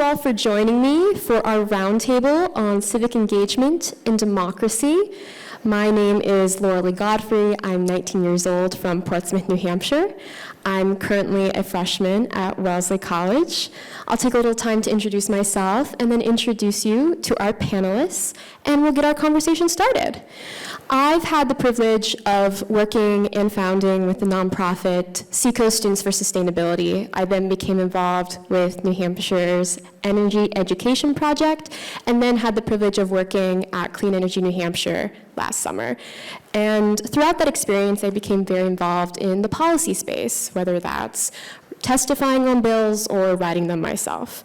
all for joining me for our roundtable on civic engagement and democracy. My name is Laura Lee Godfrey. I'm 19 years old from Portsmouth, New Hampshire. I'm currently a freshman at Wellesley College. I'll take a little time to introduce myself and then introduce you to our panelists, and we'll get our conversation started. I've had the privilege of working and founding with the nonprofit Seacoast Students for Sustainability. I then became involved with New Hampshire's Energy Education Project, and then had the privilege of working at Clean Energy New Hampshire last summer. And throughout that experience, I became very involved in the policy space, whether that's testifying on bills or writing them myself.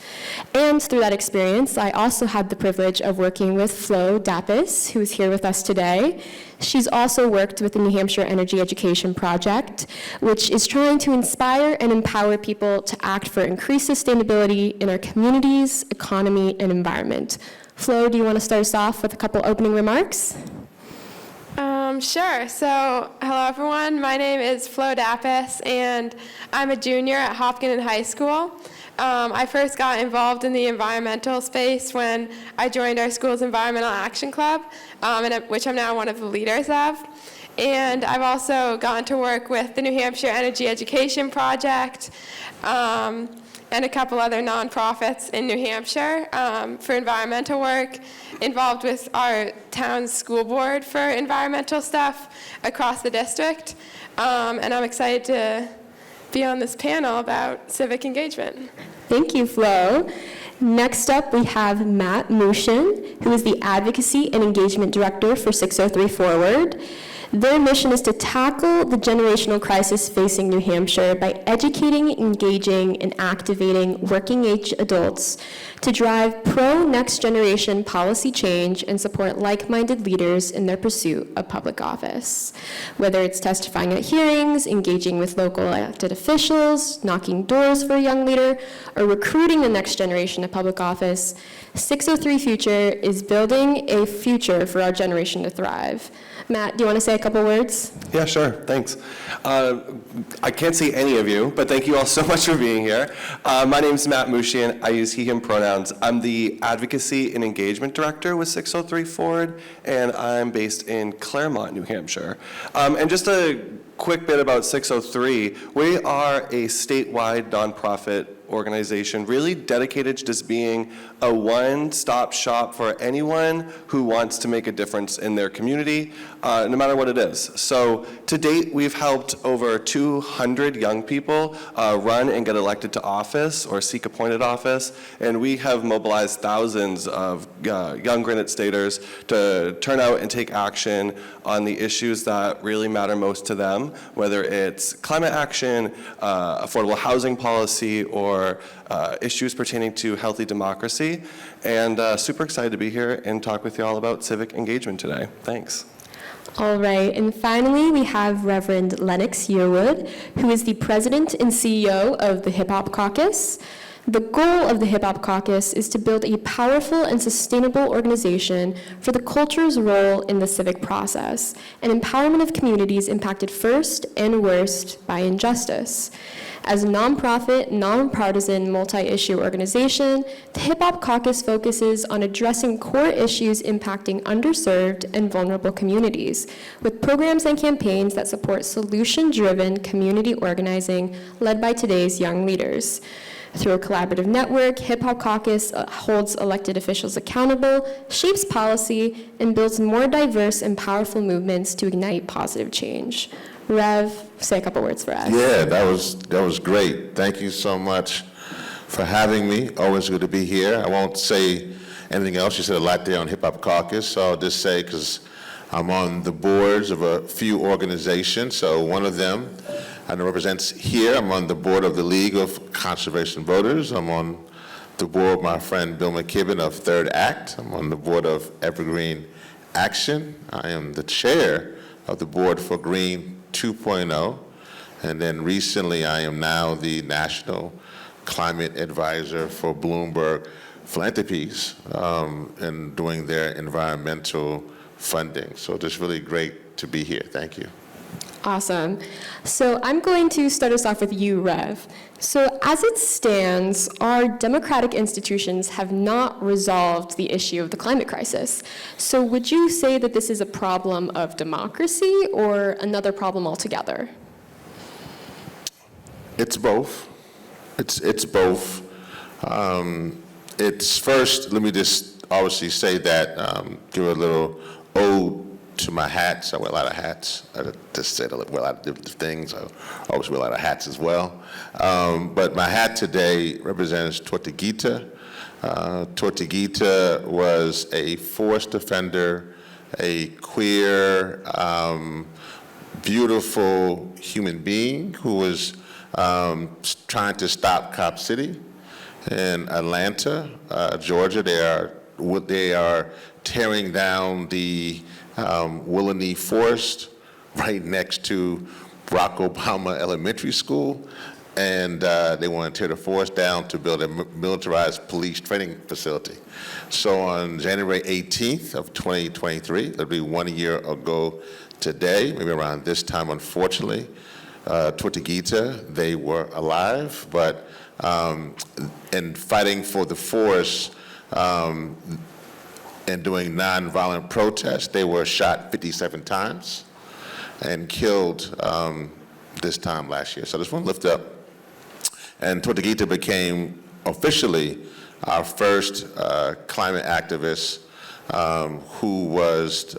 And through that experience, I also had the privilege of working with Flo Dapis, who is here with us today. She's also worked with the New Hampshire Energy Education Project, which is trying to inspire and empower people to act for increased sustainability in our communities, economy, and environment. Flo, do you want to start us off with a couple opening remarks? Sure. So, hello everyone. My name is Flo Dapis, and I'm a junior at Hopkins High School. I first got involved in the environmental space when I joined our school's Environmental Action Club, which I'm now one of the leaders of. And I've also gotten to work with the New Hampshire Energy Education Project, and a couple other nonprofits in New Hampshire for environmental work, involved with our town's school board for environmental stuff across the district. And I'm excited to be on this panel about civic engagement. Thank you, Flo. Next up, we have Matt Mushin, who is the Advocacy and Engagement Director for 603 Forward. Their mission is to tackle the generational crisis facing New Hampshire by educating, engaging, and activating working-age adults to drive pro-next generation policy change and support like-minded leaders in their pursuit of public office. Whether it's testifying at hearings, engaging with local elected officials, knocking doors for a young leader, or recruiting the next generation to public office, 603 Future is building a future for our generation to thrive. Matt, do you want to say a couple words? Yeah, sure. Thanks. I can't see any of you, but thank you all so much for being here. My name is Matt Mushian. I use he, him pronouns. I'm the Advocacy and Engagement Director with 603 Forward, and I'm based in Claremont, New Hampshire. And just a quick bit about 603. We are a statewide nonprofit organization really dedicated to just being a one-stop shop for anyone who wants to make a difference in their community, no matter what it is. So to date, we've helped over 200 young people run and get elected to office or seek appointed office, and we have mobilized thousands of young Granite Staters to turn out and take action on the issues that really matter most to them, whether it's climate action, affordable housing policy, or issues pertaining to healthy democracy. And super excited to be here and talk with you all about civic engagement today. Thanks. All right, and finally, we have Reverend Lennox Yearwood, who is the president and CEO of the Hip Hop Caucus. The goal of the Hip Hop Caucus is to build a powerful and sustainable organization for the culture's role in the civic process and empowerment of communities impacted first and worst by injustice. As a nonprofit, nonpartisan, multi-issue organization, the Hip Hop Caucus focuses on addressing core issues impacting underserved and vulnerable communities, with programs and campaigns that support solution-driven community organizing led by today's young leaders. Through a collaborative network, Hip Hop Caucus holds elected officials accountable, shapes policy, and builds more diverse and powerful movements to ignite positive change. Rev, say a couple words for us. Yeah, that was great. Thank you so much for having me. Always good to be here. I won't say anything else. You said a lot there on Hip Hop Caucus, so I'll just say, because I'm on the boards of a few organizations, so one of them I know represents here. I'm on the board of the League of Conservation Voters. I'm on the board of my friend Bill McKibben of Third Act. I'm on the board of Evergreen Action. I am the chair of the board for Green 2.0, and then recently I am now the National Climate Advisor for Bloomberg Philanthropies and doing their environmental funding. So just really great to be here. Thank you. Awesome. So I'm going to start us off with you, Rev. So as it stands, our democratic institutions have not resolved the issue of the climate crisis. So would you say that this is a problem of democracy or another problem altogether? It's both. It's both. It's first, let me just obviously say that, give a little ode to my hats. I wear a lot of hats. I just said I wear a lot of different things. I always wear a lot of hats as well. But my hat today represents Tortuguita. Tortuguita was a forest defender, a queer, beautiful human being who was trying to stop Cop City in Atlanta, Georgia. They are tearing down the Willeney Forest right next to Barack Obama Elementary School, and they want to tear the forest down to build a militarized police training facility. So on January 18th of 2023, it'll be 1 year ago today, maybe around this time, unfortunately, Tortuguita, they were alive, but in fighting for the forest, and doing nonviolent protests, they were shot 57 times and killed this time last year. So I just want to lift up. And Tortuguita became officially our first climate activist who was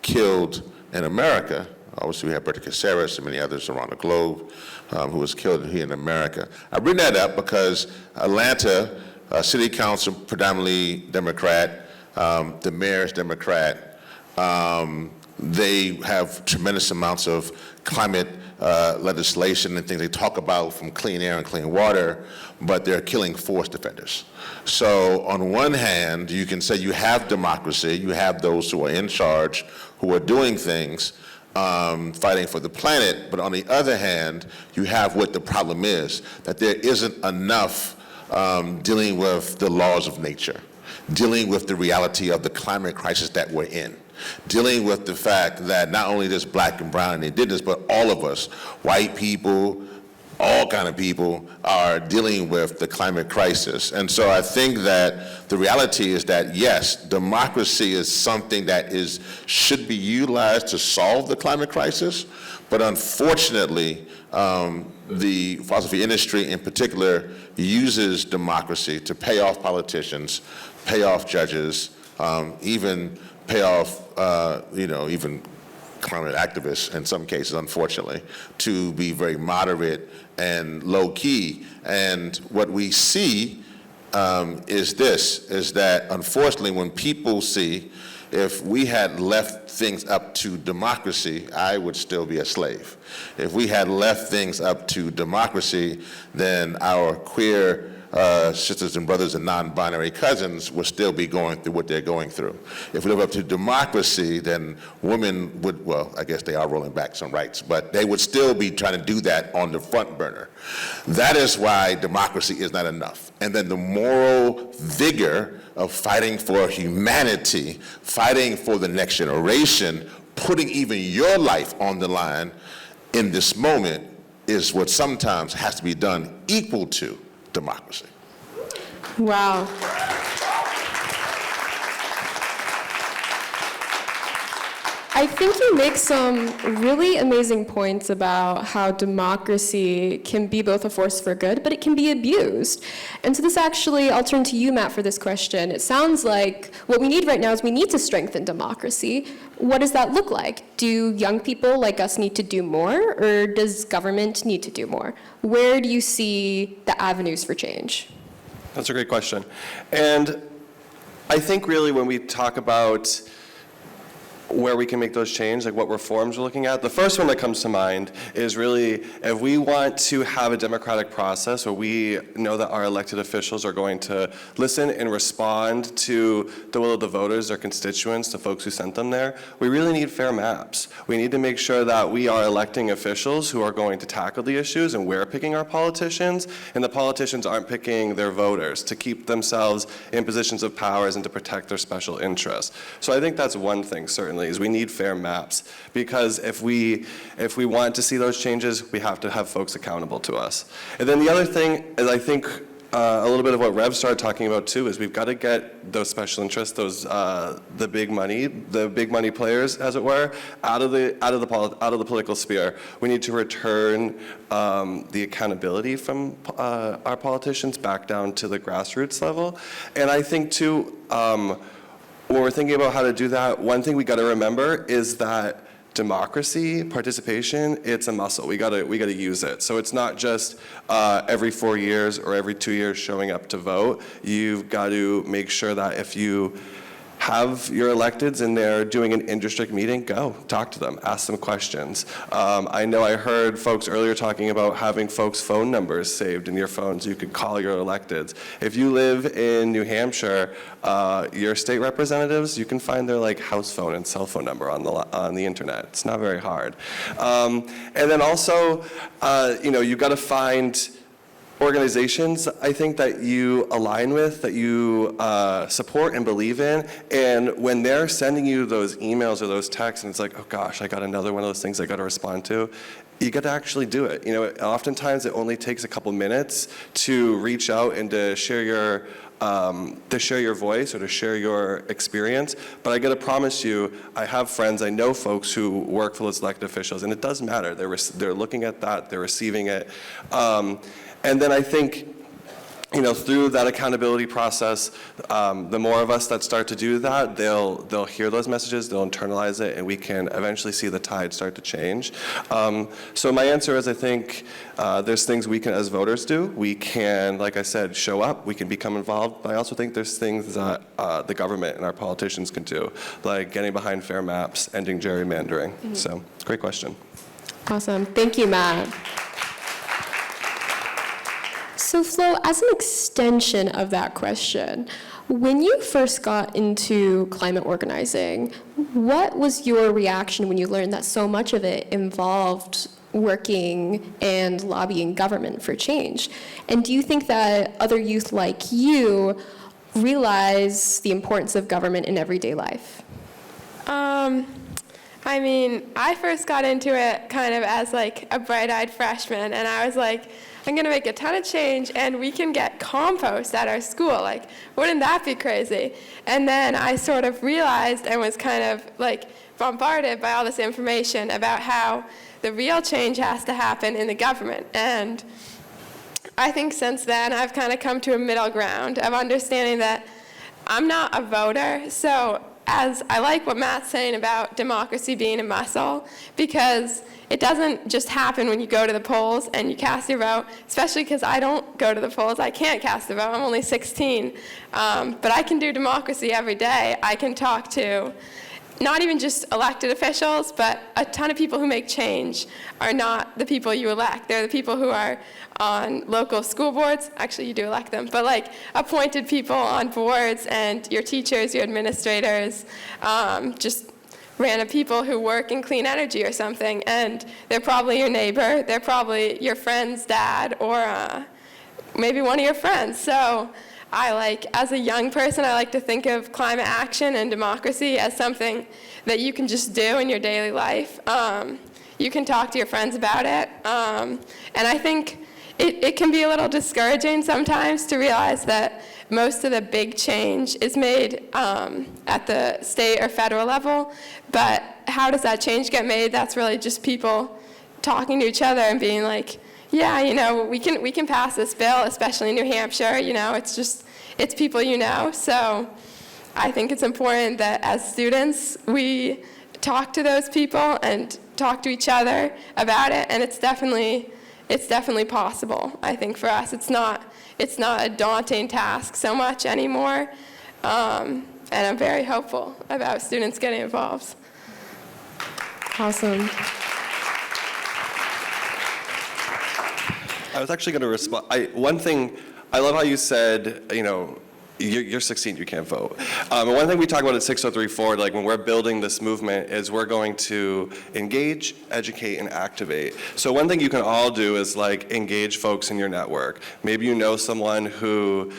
killed in America. Obviously, we have Berta Caceres and many others around the globe who was killed here in America. I bring that up because Atlanta City Council, predominantly Democrat, the mayor's Democrat. They have tremendous amounts of climate legislation and things they talk about, from clean air and clean water, but they're killing forest defenders. So on one hand, you can say you have democracy, you have those who are in charge, who are doing things, fighting for the planet, but on the other hand, you have what the problem is, that there isn't enough dealing with the laws of nature, dealing with the reality of the climate crisis that we're in, dealing with the fact that not only just black and brown and indigenous, but all of us, white people, all kind of people, are dealing with the climate crisis. And so I think that the reality is that, yes, democracy is something that should be utilized to solve the climate crisis, but unfortunately, the fossil fuel industry in particular uses democracy to pay off politicians, pay off judges, even pay off, even climate activists in some cases, unfortunately, to be very moderate and low-key. And what we see is that unfortunately when people see, if we had left things up to democracy, I would still be a slave. If we had left things up to democracy, then our queer sisters and brothers and non-binary cousins would still be going through what they're going through. If we live up to democracy, then women would, well, I guess they are rolling back some rights, but they would still be trying to do that on the front burner. That is why democracy is not enough. And then the moral vigor of fighting for humanity, fighting for the next generation, putting even your life on the line in this moment is what sometimes has to be done equal to democracy. Wow. I think you make some really amazing points about how democracy can be both a force for good, but it can be abused. And so this actually, I'll turn to you, Matt, for this question. It sounds like what we need right now is we need to strengthen democracy. What does that look like? Do young people like us need to do more, or does government need to do more? Where do you see the avenues for change? That's a great question. And I think really when we talk about where we can make those changes, like what reforms we're looking at, the first one that comes to mind is really if we want to have a democratic process where we know that our elected officials are going to listen and respond to the will of the voters, their constituents, the folks who sent them there, we really need fair maps. We need to make sure that we are electing officials who are going to tackle the issues, and we're picking our politicians, and the politicians aren't picking their voters to keep themselves in positions of powers and to protect their special interests. So I think that's one thing, certainly. opportunities. We need fair maps, because if we want to see those changes, we have to have folks accountable to us. And then the other thing is, I think, a little bit of what Rev started talking about too, is we've got to get those special interests, those the big money players, as it were, out of the political sphere. We need to return the accountability from our politicians back down to the grassroots level. And I think too, when we're thinking about how to do that, one thing we got to remember is that democracy, participation, it's a muscle. We gotta use it. So it's not just every 4 years or every 2 years showing up to vote. You've got to make sure that if you have your electeds and they're doing an in-district meeting, go talk to them, ask them questions. I know I heard folks earlier talking about having folks' phone numbers saved in your phone so you could call your electeds. If you live in New Hampshire, your state representatives, you can find their house phone and cell phone number on the internet. It's not very hard. And then also, you've got to find organizations, I think, that you align with, that you support and believe in, and when they're sending you those emails or those texts, and it's like, oh gosh, I got another one of those things I got to respond to, you got to actually do it. Oftentimes it only takes a couple minutes to reach out and to share your voice or to share your experience. But I got to promise you, I have friends, I know folks who work for those elected officials, and it does matter. They're looking at that, they're receiving it. And then I think, through that accountability process, the more of us that start to do that, they'll hear those messages, they'll internalize it, and we can eventually see the tide start to change. So my answer is, I think there's things we can, as voters, do. We can, like I said, show up, we can become involved, but I also think there's things that the government and our politicians can do, like getting behind fair maps, ending gerrymandering. Mm-hmm. So, great question. Awesome. Thank you, Matt. So Flo, as an extension of that question, when you first got into climate organizing, what was your reaction when you learned that so much of it involved working and lobbying government for change? And do you think that other youth like you realize the importance of government in everyday life? I first got into it kind of as a bright-eyed freshman, and I was like, I'm going to make a ton of change, and we can get compost at our school. Wouldn't that be crazy? And then I sort of realized and was kind of bombarded by all this information about how the real change has to happen in the government. And I think since then I've kind of come to a middle ground of understanding that I'm not a voter, so as I like what Matt's saying about democracy being a muscle, because it doesn't just happen when you go to the polls and you cast your vote, especially because I don't go to the polls. I can't cast a vote. I'm only 16. But I can do democracy every day. I can talk to not even just elected officials, but a ton of people who make change are not the people you elect. They're the people who are on local school boards. Actually, you do elect them, but appointed people on boards, and your teachers, your administrators, just random people who work in clean energy or something, and they're probably your neighbor, they're probably your friend's dad, or maybe one of your friends. So as a young person, I like to think of climate action and democracy as something that you can just do in your daily life. You can talk to your friends about it, and I think it can be a little discouraging sometimes to realize that most of the big change is made at the state or federal level, but how does that change get made? That's really just people talking to each other and being like, yeah, we can pass this bill, especially in New Hampshire, it's people So I think it's important that as students, we talk to those people and talk to each other about it, and it's definitely possible. I think for us, it's not a daunting task so much anymore, and I'm very hopeful about students getting involved. Awesome. I was actually going to respond. One thing, I love how you said, you're 16, you can't vote. And one thing we talk about at 603 Forward, when we're building this movement, is we're going to engage, educate, and activate. So one thing you can all do is engage folks in your network. Maybe you know someone who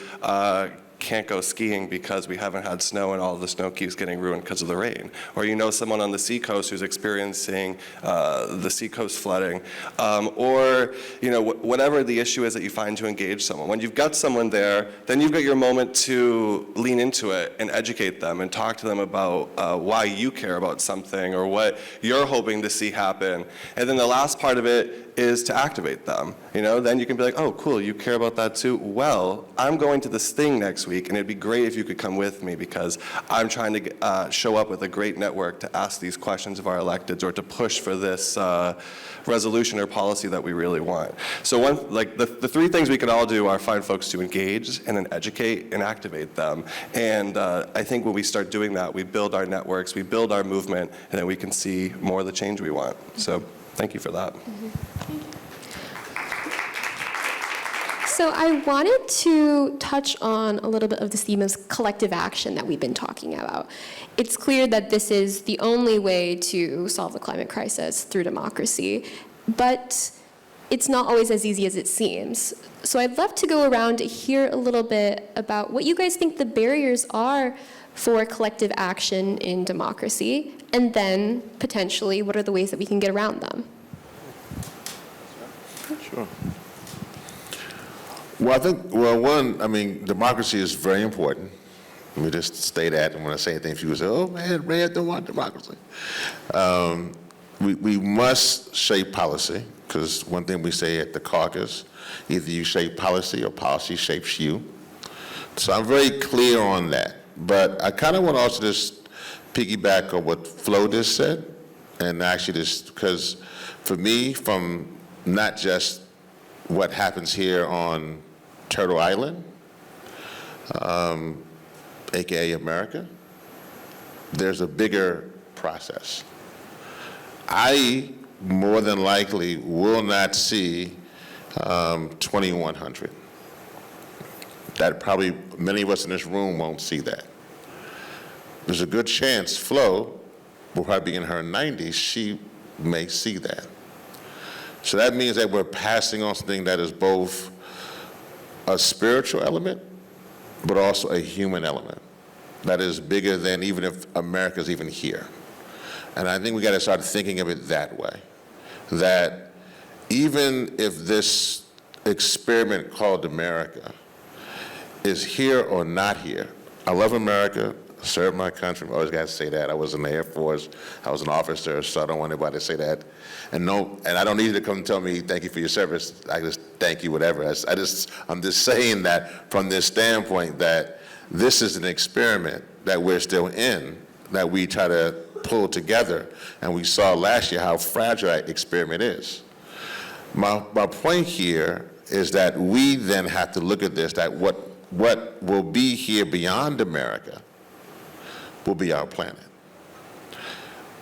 can't go skiing because we haven't had snow and all of the snow keeps getting ruined because of the rain. Or you know someone on the seacoast who's experiencing the seacoast flooding. Or you know, whatever the issue is that you find to engage someone. When you've got someone there, then you've got your moment to lean into it and educate them and talk to them about why you care about something or what you're hoping to see happen. And then the last part of it is to activate them. You know, then you can be like, oh, cool, you care about that too? Well, I'm going to this thing next week, and it'd be great if you could come with me because I'm trying to show up with a great network to ask these questions of our electeds or to push for this resolution or policy that we really want. So the three things we can all do are find folks to engage and then educate and activate them. And I think when we start doing that, we build our networks, we build our movement, and then we can see more of the change we want. So thank you for that. So I wanted to touch on a little bit of this theme of collective action that we've been talking about. It's clear that this is the only way to solve the climate crisis through democracy, but it's not always as easy as it seems. So I'd love to go around to hear a little bit about what you guys think the barriers are for collective action in democracy, and then potentially what are the ways that we can get around them? Sure. Well, I mean, democracy is very important. Let me just state that, and when I say anything, people say, oh man, Red don't want democracy. We must shape policy, because one thing we say at the caucus, either you shape policy or policy shapes you. So I'm very clear on that. But I kind of want to also just piggyback on what Flo just said, and actually just, because for me, from not just what happens here on Turtle Island, AKA America, there's a bigger process. I more than likely will not see 2100. That probably many of us in this room won't see that. There's a good chance Flo will probably be in her 90s, she may see that. So that means that we're passing on something that is both a spiritual element, but also a human element that is bigger than even if America's even here. And I think we got to start thinking of it that way, that even if this experiment called America is here or not here, I love America, serve my country, I always got to say that. I was in the Air Force, I was an officer, so I don't want anybody to say that. And I don't need you to come tell me thank you for your service. I just thank you, whatever. I'm just saying that from this standpoint that this is an experiment that we're still in, that we try to pull together. And we saw last year how fragile that experiment is. My point here is that we then have to look at this, that what will be here beyond America will be our planet.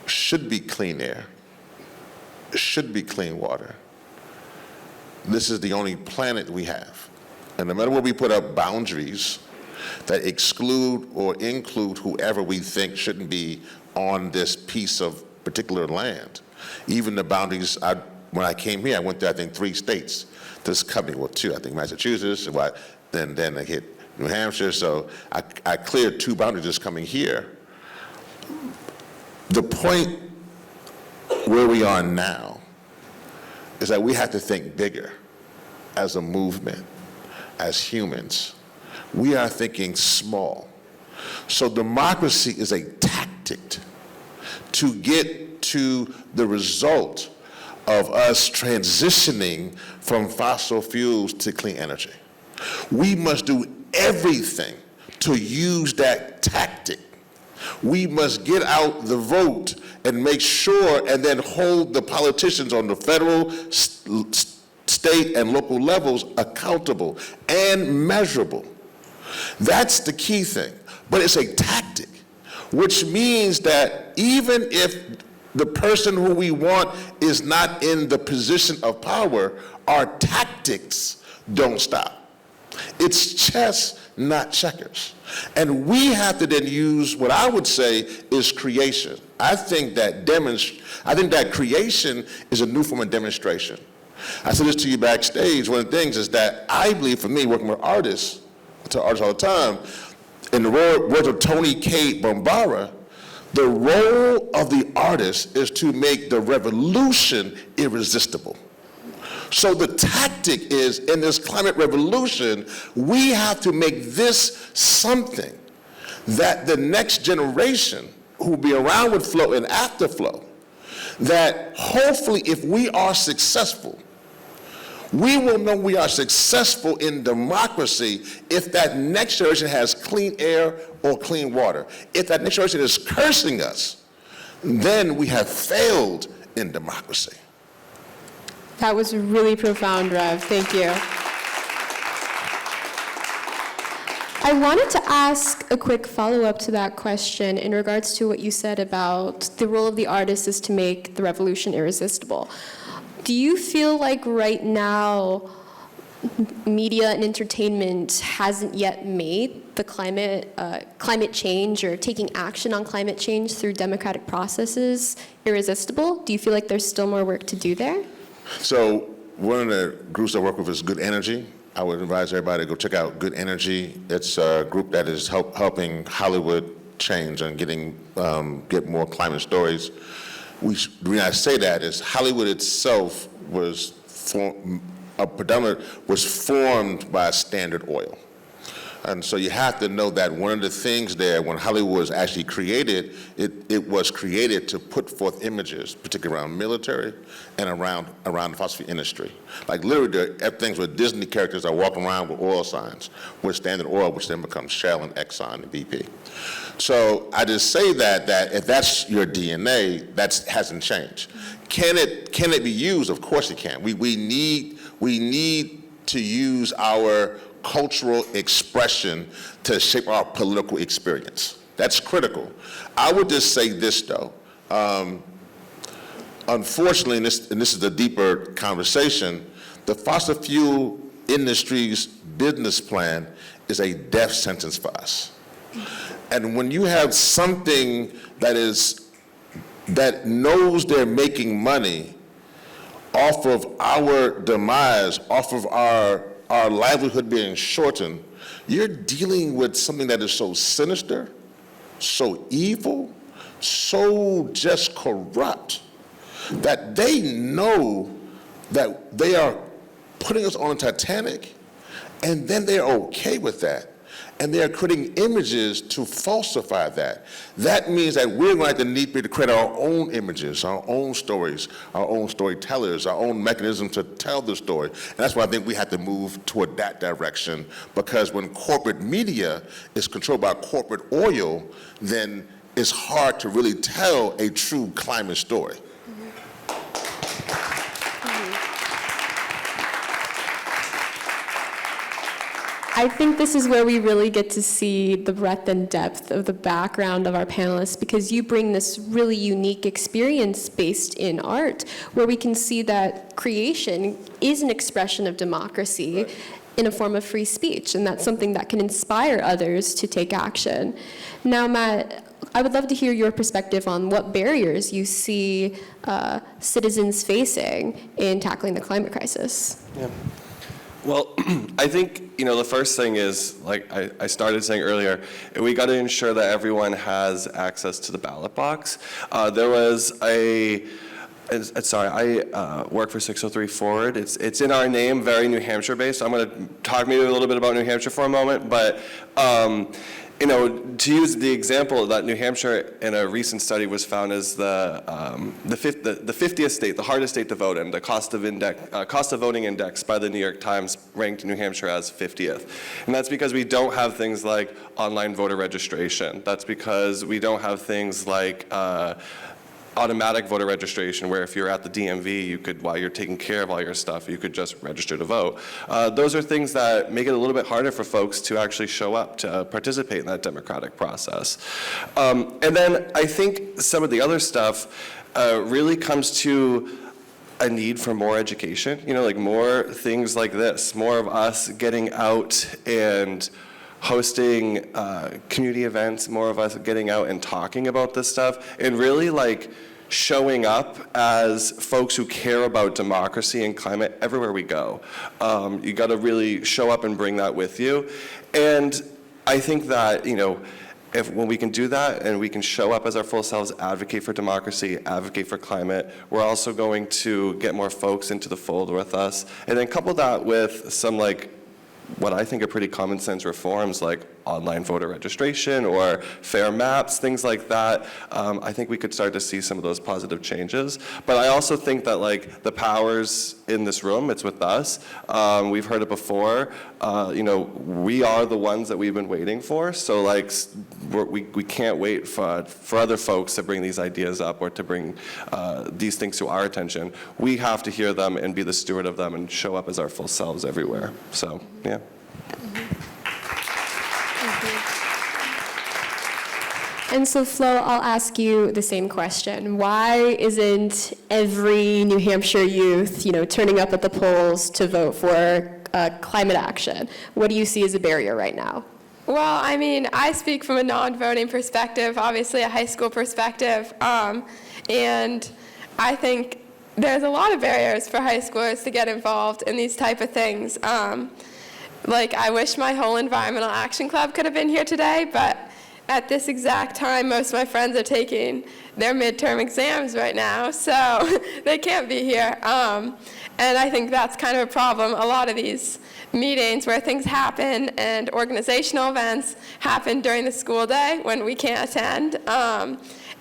Should be clean air, should be clean water. This is the only planet we have. And no matter what we put up boundaries that exclude or include whoever we think shouldn't be on this piece of particular land, even the boundaries, when I came here, I went to, I think, 3 states. This company, well, 2, I think Massachusetts, then I hit New Hampshire, so I cleared 2 boundaries just coming here. The point where we are now is that we have to think bigger as a movement, as humans. We are thinking small. So democracy is a tactic to get to the result of us transitioning from fossil fuels to clean energy. We must do everything to use that tactic. We must get out the vote and make sure and then hold the politicians on the federal, state, and local levels accountable and measurable. That's the key thing. But it's a tactic, which means that even if the person who we want is not in the position of power, our tactics don't stop. It's chess, not checkers. And we have to then use what I would say is creation. I think that creation is a new form of demonstration. I said this to you backstage. One of the things is that I believe, for me, working with artists, to artists all the time, in the words of Tony K. Bombara, the role of the artist is to make the revolution irresistible. So the tactic is, in this climate revolution, we have to make this something that the next generation who will be around with Flow and after Flow, that hopefully if we are successful, we will know we are successful in democracy if that next generation has clean air or clean water. If that next generation is cursing us, then we have failed in democracy. That was really profound, Rev. Thank you. I wanted to ask a quick follow-up to that question in regards to what you said about the role of the artist is to make the revolution irresistible. Do you feel like right now media and entertainment hasn't yet made the climate change or taking action on climate change through democratic processes irresistible? Do you feel like there's still more work to do there? So one of the groups I work with is Good Energy. I would advise everybody to go check out Good Energy. It's a group that is helping Hollywood change and get more climate stories. The reason I say that is Hollywood itself was formed by Standard Oil. And so you have to know that one of the things there, when Hollywood was actually created, it was created to put forth images, particularly around military and around the phosphate industry. Like literally, there are things where Disney characters are walking around with oil signs, with Standard Oil, which then becomes Shell and Exxon and BP. So I just say that if that's your DNA, that hasn't changed. Can it be used? Of course it can. We need to use our cultural expression to shape our political experience. That's critical. I would just say this though. Unfortunately, and this is a deeper conversation, the fossil fuel industry's business plan is a death sentence for us. And when you have something that knows they're making money off of our demise, off of our livelihood being shortened, you're dealing with something that is so sinister, so evil, so just corrupt, that they know that they are putting us on a Titanic, and then they're okay with that. And they are creating images to falsify that. That means that we're going to need to create our own images, our own stories, our own storytellers, our own mechanism to tell the story. And that's why I think we have to move toward that direction, because when corporate media is controlled by corporate oil, then it's hard to really tell a true climate story. I think this is where we really get to see the breadth and depth of the background of our panelists, because you bring this really unique experience based in art, where we can see that creation is an expression of democracy in a form of free speech, and that's something that can inspire others to take action. Now, Matt, I would love to hear your perspective on what barriers you see citizens facing in tackling the climate crisis. Yeah. Well, I think, the first thing is, like I started saying earlier, we got to ensure that everyone has access to the ballot box. There was I work for 603 Forward. It's in our name, very New Hampshire based. I'm going to talk maybe a little bit about New Hampshire for a moment, but to use the example that New Hampshire in a recent study was found as the 50th state, the hardest state to vote in. The cost of voting index by the New York Times ranked New Hampshire as 50th. And that's because we don't have things like online voter registration. That's because we don't have things like automatic voter registration, where if you're at the DMV, you could, while you're taking care of all your stuff, you could just register to vote. Those are things that make it a little bit harder for folks to actually show up to participate in that democratic process. And then I think some of the other stuff really comes to a need for more education, like more things like this, more of us getting out and hosting community events, more of us getting out and talking about this stuff, and really like showing up as folks who care about democracy and climate everywhere we go. You got to really show up and bring that with you. And I think that, when we can do that and we can show up as our full selves, advocate for democracy, advocate for climate, we're also going to get more folks into the fold with us. And then couple that with some what I think are pretty common sense reforms like online voter registration or fair maps, things like that. I think we could start to see some of those positive changes. But I also think that the power's in this room, it's with us. We've heard it before. We are the ones that we've been waiting for. So we can't wait for other folks to bring these ideas up or to bring these things to our attention. We have to hear them and be the steward of them and show up as our full selves everywhere. So, yeah. And so, Flo, I'll ask you the same question. Why isn't every New Hampshire youth, turning up at the polls to vote for climate action? What do you see as a barrier right now? Well, I speak from a non-voting perspective, obviously a high school perspective, and I think there's a lot of barriers for high schoolers to get involved in these type of things. I wish my whole environmental action club could have been here today, but at this exact time, most of my friends are taking their midterm exams right now, so they can't be here. And I think that's kind of a problem. A lot of these meetings where things happen and organizational events happen during the school day when we can't attend.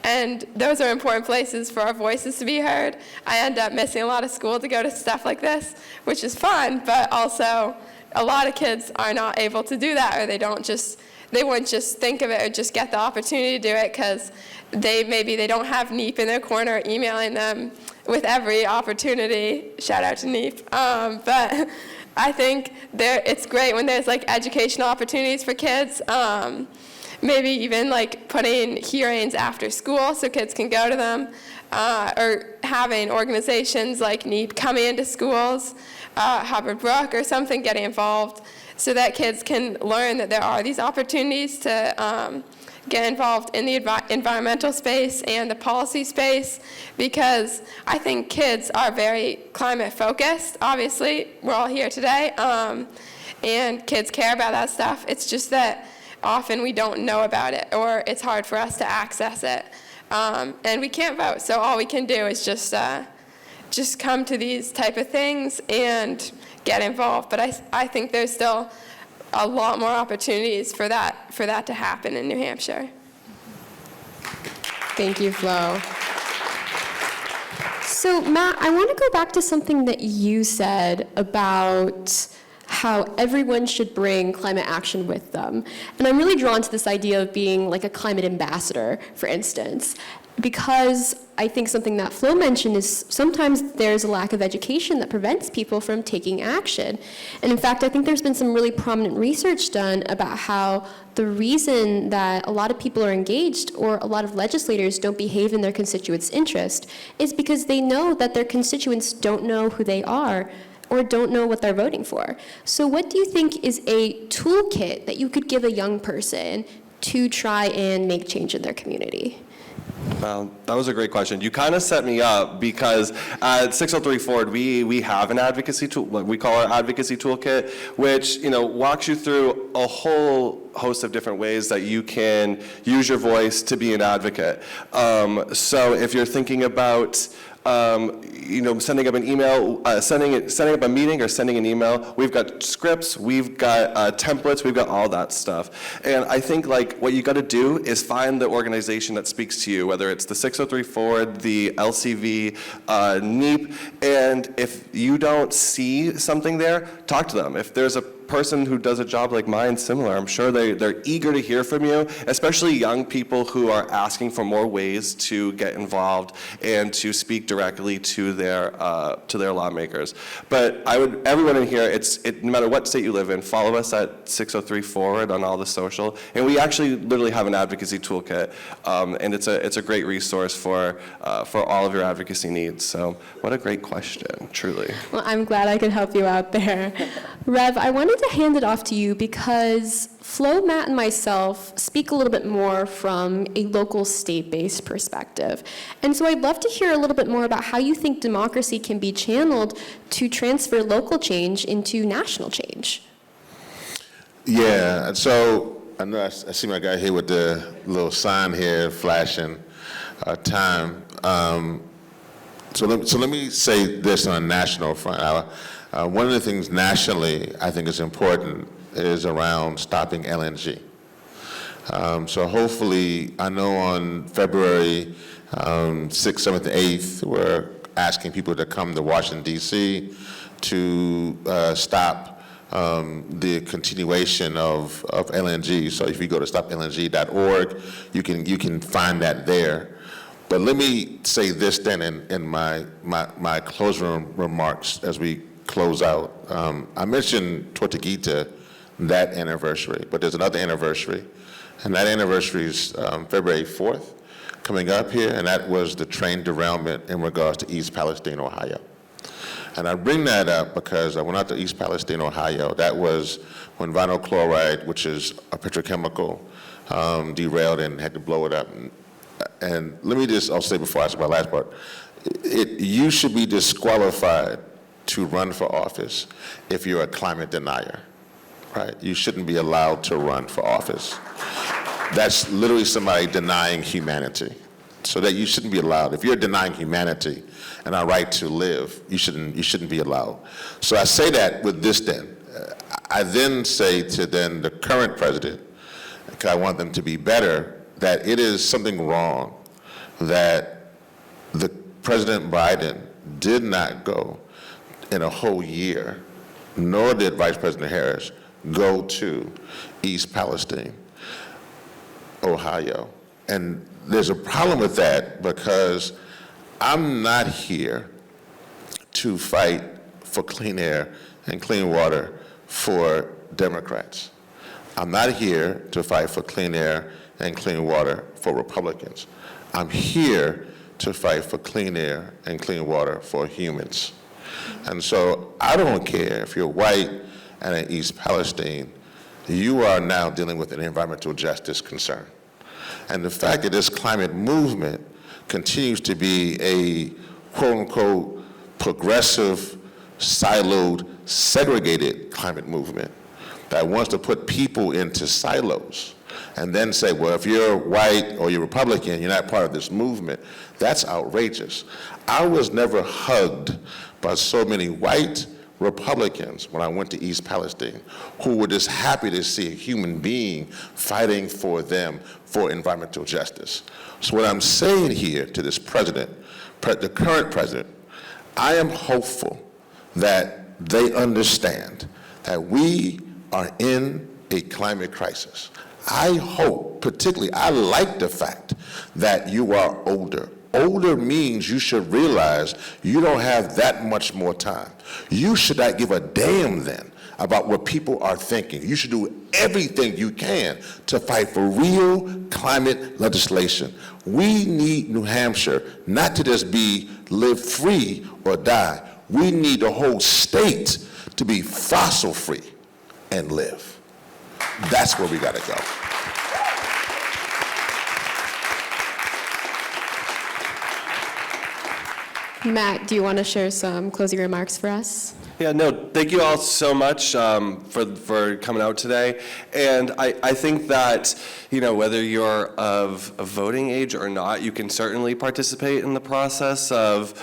And those are important places for our voices to be heard. I end up missing a lot of school to go to stuff like this, which is fun, but also a lot of kids are not able to do that, or they wouldn't just think of it or just get the opportunity to do it because they don't have NEEP in their corner emailing them with every opportunity. Shout out to NEEP. But I think it's great when there's educational opportunities for kids. Maybe even putting hearings after school so kids can go to them, or having organizations like NEEP coming into schools, Hubbard Brook or something, getting involved so that kids can learn that there are these opportunities to get involved in the environmental space and the policy space, because I think kids are very climate focused. Obviously, we're all here today, and kids care about that stuff. It's just that often we don't know about it, or it's hard for us to access it, and we can't vote. So all we can do is just come to these type of things and get involved. But I think there's still a lot more opportunities for that to happen in New Hampshire. Thank you, Flo. So, Matt, I want to go back to something that you said about how everyone should bring climate action with them. And I'm really drawn to this idea of being like a climate ambassador, for instance, because I think something that Flo mentioned is sometimes there's a lack of education that prevents people from taking action. And in fact, I think there's been some really prominent research done about how the reason that a lot of people are engaged or a lot of legislators don't behave in their constituents' interest is because they know that their constituents don't know who they are or don't know what they're voting for. So what do you think is a toolkit that you could give a young person to try and make change in their community? Well, that was a great question. You kind of set me up because at 603 Forward, we have an advocacy tool, what we call our advocacy toolkit, which walks you through a whole host of different ways that you can use your voice to be an advocate. So if you're thinking about sending up an email, setting up a meeting or sending an email, we've got scripts, we've got templates, we've got all that stuff. And I think what you got to do is find the organization that speaks to you, whether it's the 603 Forward, the LCV, NEEP, and if you don't see something there, talk to them. If there's a person who does a job like mine similar, I'm sure they're eager to hear from you, especially young people who are asking for more ways to get involved and to speak directly to their lawmakers. But everyone in here, no matter what state you live in, follow us at 603 Forward on all the social, and we actually literally have an advocacy toolkit, and it's a great resource for all of your advocacy needs. So what a great question, truly. Well, I'm glad I could help you out there. Rev, I wanted to hand it off to you because Flo, Matt, and myself speak a little bit more from a local state-based perspective. And so I'd love to hear a little bit more about how you think democracy can be channeled to transfer local change into national change. Yeah, and so I know I see my guy here with the little sign here flashing time. So let me say this on a national front. One of the things nationally I think is important is around stopping LNG. So hopefully, I know on February 6th, 7th, 8th, we're asking people to come to Washington, D.C. to stop the continuation of LNG. So if you go to stoplng.org, you can find that there. But let me say this then in my closing remarks as we close out. I mentioned Tortuguita, that anniversary, but there's another anniversary, and that anniversary is February 4th coming up here, and that was the train derailment in regards to East Palestine, Ohio. And I bring that up because I went out to East Palestine, Ohio. That was when vinyl chloride, which is a petrochemical, derailed and had to blow it up. And let me just, I'll say before I say my last part, you should be disqualified to run for office if you're a climate denier, right? You shouldn't be allowed to run for office. That's literally somebody denying humanity. So that you shouldn't be allowed. If you're denying humanity and our right to live, you shouldn't be allowed. So I say that with this then. I then say to then the current president, because I want them to be better, that it is something wrong that the President Biden did not go in a whole year, nor did Vice President Harris go to East Palestine, Ohio. And there's a problem with that because I'm not here to fight for clean air and clean water for Democrats. I'm not here to fight for clean air and clean water for Republicans. I'm here to fight for clean air and clean water for humans. And so I don't care if you're white and in East Palestine, you are now dealing with an environmental justice concern. And the fact that this climate movement continues to be a quote-unquote progressive, siloed, segregated climate movement that wants to put people into silos and then say, well, if you're white or you're Republican, you're not part of this movement, that's outrageous. I was never hugged by so many white Republicans when I went to East Palestine who were just happy to see a human being fighting for them for environmental justice. So what I'm saying here to this president, the current president, I am hopeful that they understand that we are in a climate crisis. I hope, particularly, I like the fact that you are older. Older means you should realize you don't have that much more time. You should not give a damn then about what people are thinking. You should do everything you can to fight for real climate legislation. We need New Hampshire not to just live free or die. We need the whole state to be fossil free and live. That's where we gotta go. Matt, do you want to share some closing remarks for us? Yeah, no, thank you all so much for coming out today. And I think that, whether you're of voting age or not, you can certainly participate in the process of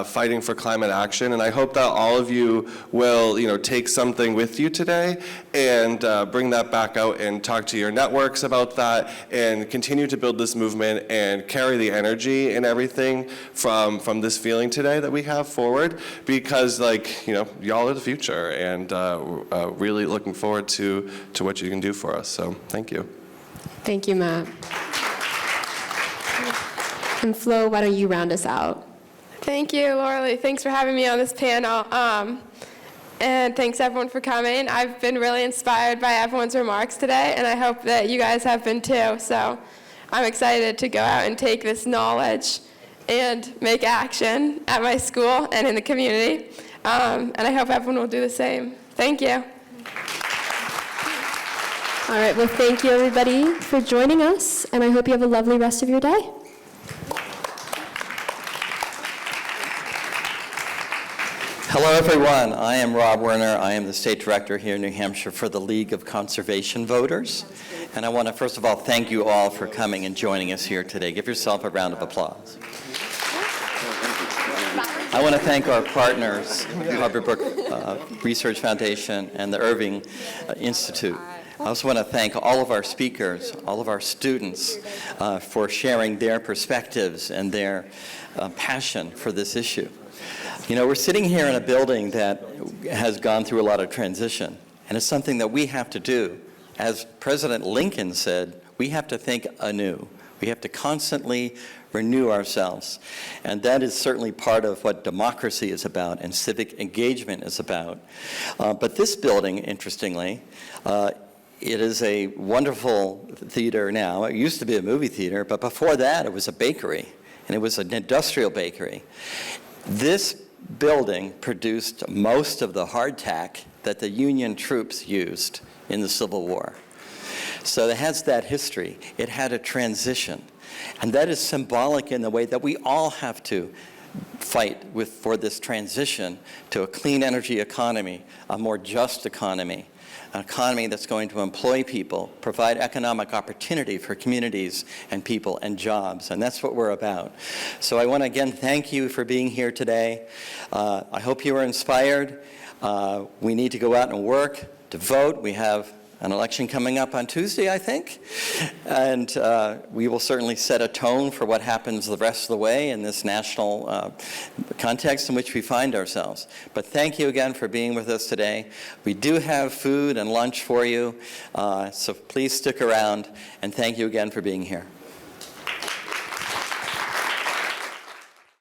fighting for climate action. And I hope that all of you will, take something with you today and bring that back out and talk to your networks about that and continue to build this movement and carry the energy and everything from this feeling today that we have forward, because y'all are the future, and really looking forward to what you can do for us. So thank you. Thank you, Matt. And Flo, why don't you round us out? Thank you, Laura Lee. Thanks for having me on this panel. And thanks, everyone, for coming. I've been really inspired by everyone's remarks today, and I hope that you guys have been too. So I'm excited to go out and take this knowledge and make action at my school and in the community. And I hope everyone will do the same. Thank you. All right, well, thank you, everybody, for joining us, and I hope you have a lovely rest of your day. Hello, everyone. I am Rob Werner. I am the state director here in New Hampshire for the League of Conservation Voters. And I want to, first of all, thank you all for coming and joining us here today. Give yourself a round of applause. I want to thank our partners, Harvard Brook Research Foundation and the Irving Institute. I also want to thank all of our speakers, all of our students for sharing their perspectives and their passion for this issue. You know, we're sitting here in a building that has gone through a lot of transition, and it's something that we have to do. As President Lincoln said, we have to think anew. We have to constantly renew ourselves, and that is certainly part of what democracy is about and civic engagement is about. But this building, interestingly, it is a wonderful theater now. It used to be a movie theater, but before that it was a bakery, and it was an industrial bakery. This building produced most of the hardtack that the Union troops used in the Civil War. So it has that history. It had a transition. And that is symbolic in the way that we all have to fight for this transition to a clean energy economy, a more just economy, an economy that's going to employ people, provide economic opportunity for communities and people and jobs, and that's what we're about. So I want to again thank you for being here today. I hope you were inspired. We need to go out and work to vote. We have an election coming up on Tuesday, I think, and we will certainly set a tone for what happens the rest of the way in this national context in which we find ourselves. But thank you again for being with us today. We do have food and lunch for you, so please stick around, and thank you again for being here.